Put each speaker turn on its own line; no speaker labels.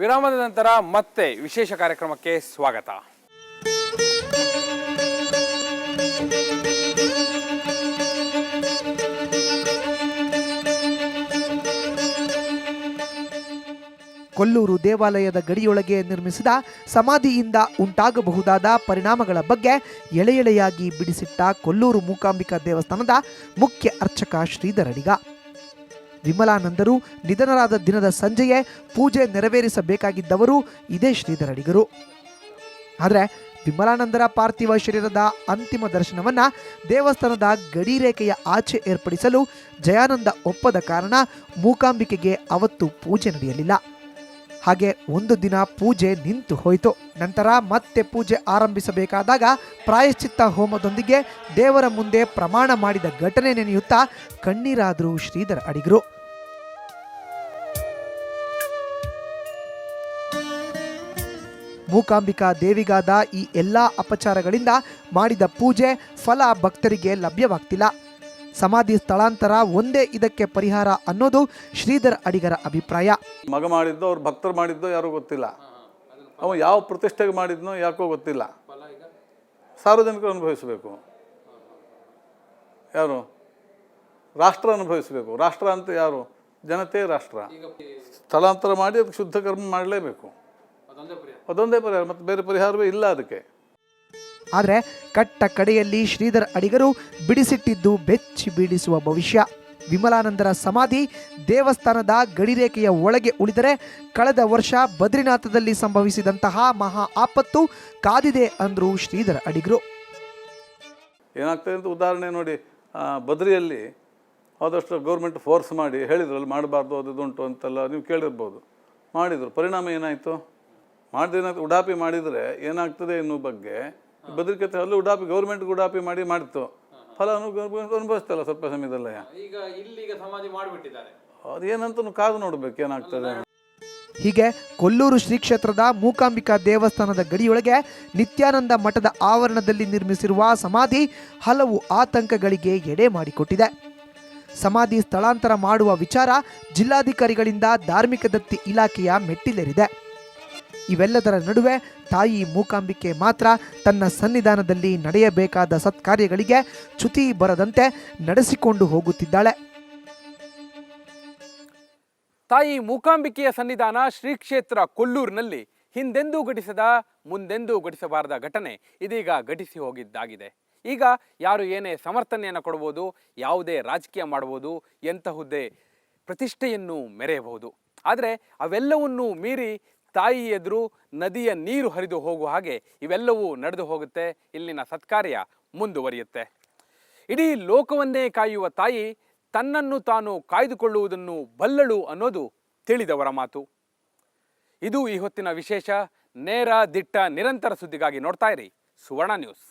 ವಿರಾಮದ ನಂತರ ಮತ್ತೆ ವಿಶೇಷ ಕಾರ್ಯಕ್ರಮಕ್ಕೆ ಸ್ವಾಗತ.
ಕೊಲ್ಲೂರು ದೇವಾಲಯದ ಗಡಿಯೊಳಗೆ ನಿರ್ಮಿಸಿದ ಸಮಾಧಿಯಿಂದ ಉಂಟಾಗಬಹುದಾದ ಪರಿಣಾಮಗಳ ಬಗ್ಗೆ ಎಳೆಯಾಗಿ ಬಿಡಿಸಿಟ್ಟ ಕೊಲ್ಲೂರು ಮೂಕಾಂಬಿಕಾ ದೇವಸ್ಥಾನದ ಮುಖ್ಯ ಅರ್ಚಕ ಶ್ರೀಧರ್ ಅಡಿಗ. ವಿಮಲಾನಂದರು ನಿಧನರಾದ ದಿನದ ಸಂಜೆಯೇ ಪೂಜೆ ನೆರವೇರಿಸಬೇಕಾಗಿದ್ದವರು ಇದೇ ಶ್ರೀಧರ್ ಅಡಿಗರು. ಆದರೆ ವಿಮಲಾನಂದರ ಪಾರ್ಥಿವ ಶರೀರದ ಅಂತಿಮ ದರ್ಶನವನ್ನ ದೇವಸ್ಥಾನದ ಗಡಿರೇಖೆಯ ಆಚೆ ಏರ್ಪಡಿಸಲು ಜಯಾನಂದ ಒಪ್ಪದ ಕಾರಣ ಮೂಕಾಂಬಿಕೆಗೆ ಅವತ್ತು ಪೂಜೆ ನಡೆಯಲಿಲ್ಲ. ಹಾಗೆ ಒಂದು ದಿನ ಪೂಜೆ ನಿಂತು ಹೋಯಿತು. ನಂತರ ಮತ್ತೆ ಪೂಜೆ ಆರಂಭಿಸಬೇಕಾದಾಗ ಪ್ರಾಯಶ್ಚಿತ್ತ ಹೋಮದೊಂದಿಗೆ ದೇವರ ಮುಂದೆ ಪ್ರಮಾಣ ಮಾಡಿದ ಘಟನೆ ನೆನೆಯುತ್ತಾ ಕಣ್ಣೀರಾದರು ಶ್ರೀಧರ್ ಅಡಿಗರು. ಮೂಕಾಂಬಿಕಾ ದೇವಿಗಾದ ಈ ಎಲ್ಲಾ ಅಪಚಾರಗಳಿಂದ ಮಾಡಿದ ಪೂಜೆ ಫಲ ಭಕ್ತರಿಗೆ ಲಭ್ಯವಾಗ್ತಿಲ್ಲ. ಸಮಾಧಿ ಸ್ಥಳಾಂತರ ಒಂದೇ ಇದಕ್ಕೆ ಪರಿಹಾರ ಅನ್ನೋದು ಶ್ರೀಧರ್ ಅಡಿಗರ ಅಭಿಪ್ರಾಯ.
ಮಗ ಮಾಡಿದ್ದೋ ಅವ್ರು ಭಕ್ತರು ಮಾಡಿದ್ದೋ ಯಾರೂ ಗೊತ್ತಿಲ್ಲ. ಅವ ಯಾವ ಪ್ರತಿಷ್ಠೆಗೆ ಮಾಡಿದ್ನೋ ಯಾಕೋ ಗೊತ್ತಿಲ್ಲ. ಸಾರ್ವಜನಿಕರು ಅನುಭವಿಸಬೇಕು, ಯಾರು ರಾಷ್ಟ್ರ ಅನುಭವಿಸಬೇಕು. ರಾಷ್ಟ್ರ ಅಂತ ಯಾರು? ಜನತೆ ರಾಷ್ಟ್ರ. ಸ್ಥಳಾಂತರ ಮಾಡಿ ಅದಕ್ಕೆ ಶುದ್ಧ ಕರ್ಮ ಮಾಡಲೇಬೇಕು. ಅದೊಂದೇ ಪರಿಹಾರ, ಮತ್ತು ಬೇರೆ ಪರಿಹಾರವೇ ಇಲ್ಲ ಅದಕ್ಕೆ.
ಆದರೆ ಕಟ್ಟ ಕಡೆಯಲ್ಲಿ ಶ್ರೀಧರ್ ಅಡಿಗರು ಬಿಡಿಸಿಟ್ಟಿದ್ದು ಬೆಚ್ಚಿ ಬೀಳಿಸುವ ಭವಿಷ್ಯ. ವಿಮಲಾನಂದರ ಸಮಾಧಿ ದೇವಸ್ಥಾನದ ಗಡಿರೇಖೆಯ ಒಳಗೆ ಉಳಿದರೆ ಕಳೆದ ವರ್ಷ ಬದ್ರಿನಾಥದಲ್ಲಿ ಸಂಭವಿಸಿದಂತಹ ಮಹಾ ಆಪತ್ತು ಕಾದಿದೆ ಅಂದ್ರು ಶ್ರೀಧರ್ ಅಡಿಗರು.
ಏನಾಗ್ತದೆ ಅಂತ ಉದಾಹರಣೆ ನೋಡಿ, ಬದ್ರಿಯಲ್ಲಿ ಆದಷ್ಟು ಗೌರ್ಮೆಂಟ್ ಫೋರ್ಸ್ ಮಾಡಿ ಹೇಳಿದ್ರಲ್ಲಿ ಮಾಡಬಾರ್ದು, ಅದು ಉಂಟು ಅಂತೆಲ್ಲ ನೀವು ಕೇಳಿರ್ಬೋದು. ಮಾಡಿದರು, ಪರಿಣಾಮ ಏನಾಯಿತು? ಮಾಡಿದ್ರೆ ಉಡಾಪಿ ಮಾಡಿದರೆ ಏನಾಗ್ತದೆ ಎನ್ನುವ ಬಗ್ಗೆ ಬದ್ರಿಕತೆ ಅಲ್ಲೂ ಉಡಾಪಿ, ಗೌರ್ಮೆಂಟ್ಗೆ ಉಡಾಪಿ ಮಾಡಿತ್ತು. ಫಲ ಅನುಭವಿಸ್ತಲ್ಲ ಸ್ವಲ್ಪ ಸಮಯದಲ್ಲೇ. ಅದೇನಂತ ಕಾದು ನೋಡ್ಬೇಕು ಏನಾಗ್ತದೆ.
ಹೀಗೆ ಕೊಲ್ಲೂರು ಶ್ರೀ ಕ್ಷೇತ್ರದ ಮೂಕಾಂಬಿಕಾ ದೇವಸ್ಥಾನದ ಗಡಿಯೊಳಗೆ ನಿತ್ಯಾನಂದ ಮಠದ ಆವರಣದಲ್ಲಿ ನಿರ್ಮಿಸಿರುವ ಸಮಾಧಿ ಹಲವು ಆತಂಕಗಳಿಗೆ ಎಡೆ ಮಾಡಿಕೊಟ್ಟಿದೆ. ಸಮಾಧಿ ಸ್ಥಳಾಂತರ ಮಾಡುವ ವಿಚಾರ ಜಿಲ್ಲಾಧಿಕಾರಿಗಳಿಂದ ಧಾರ್ಮಿಕ ದತ್ತಿ ಇಲಾಖೆಯ ಮೆಟ್ಟಿಲೇರಿದೆ. ಇವೆಲ್ಲದರ ನಡುವೆ ತಾಯಿ ಮೂಕಾಂಬಿಕೆ ಮಾತ್ರ ತನ್ನ ಸನ್ನಿಧಾನದಲ್ಲಿ ನಡೆಯಬೇಕಾದ ಸತ್ಕಾರ್ಯಗಳಿಗೆ ಚ್ಯುತಿ ಬರದಂತೆ ನಡೆಸಿಕೊಂಡು ಹೋಗುತ್ತಿದ್ದಾಳೆ.
ತಾಯಿ ಮೂಕಾಂಬಿಕೆಯ ಸನ್ನಿಧಾನ ಶ್ರೀ ಕ್ಷೇತ್ರ ಕೊಲ್ಲೂರಿನಲ್ಲಿ ಹಿಂದೆಂದೂ ಘಟಿಸದ, ಮುಂದೆಂದೂ ಘಟಿಸಬಾರದ ಘಟನೆ ಇದೀಗ ಘಟಿಸಿ ಹೋಗಿದ್ದಾಗಿದೆ. ಈಗ ಯಾರು ಏನೇ ಸಮರ್ಥನೆಯನ್ನು ಕೊಡ್ಬೋದು, ಯಾವುದೇ ರಾಜಕೀಯ ಮಾಡ್ಬೋದು, ಎಂತಹುದೇ ಪ್ರತಿಷ್ಠೆಯನ್ನು ಮೆರೆಯಬಹುದು. ಆದರೆ ಅವೆಲ್ಲವನ್ನೂ ಮೀರಿ ತಾಯಿ ಎದುರು ನದಿಯ ನೀರು ಹರಿದು ಹೋಗುವ ಹಾಗೆ ಇವೆಲ್ಲವೂ ನಡೆದು ಹೋಗುತ್ತೆ. ಇಲ್ಲಿನ ಸತ್ಕಾರ್ಯ ಮುಂದುವರಿಯುತ್ತೆ. ಇಡೀ ಲೋಕವನ್ನೇ ಕಾಯುವ ತಾಯಿ ತನ್ನನ್ನು ತಾನು ಕಾಯ್ದುಕೊಳ್ಳುವುದನ್ನು ಬಲ್ಲಳು ಅನ್ನೋದು ತಿಳಿದವರ ಮಾತು. ಇದು ಈ ಹೊತ್ತಿನ ವಿಶೇಷ. ನೇರ ದಿಟ್ಟ ನಿರಂತರ ಸುದ್ದಿಗಾಗಿ ನೋಡ್ತಾ ಇರಿ ಸುವರ್ಣ ನ್ಯೂಸ್.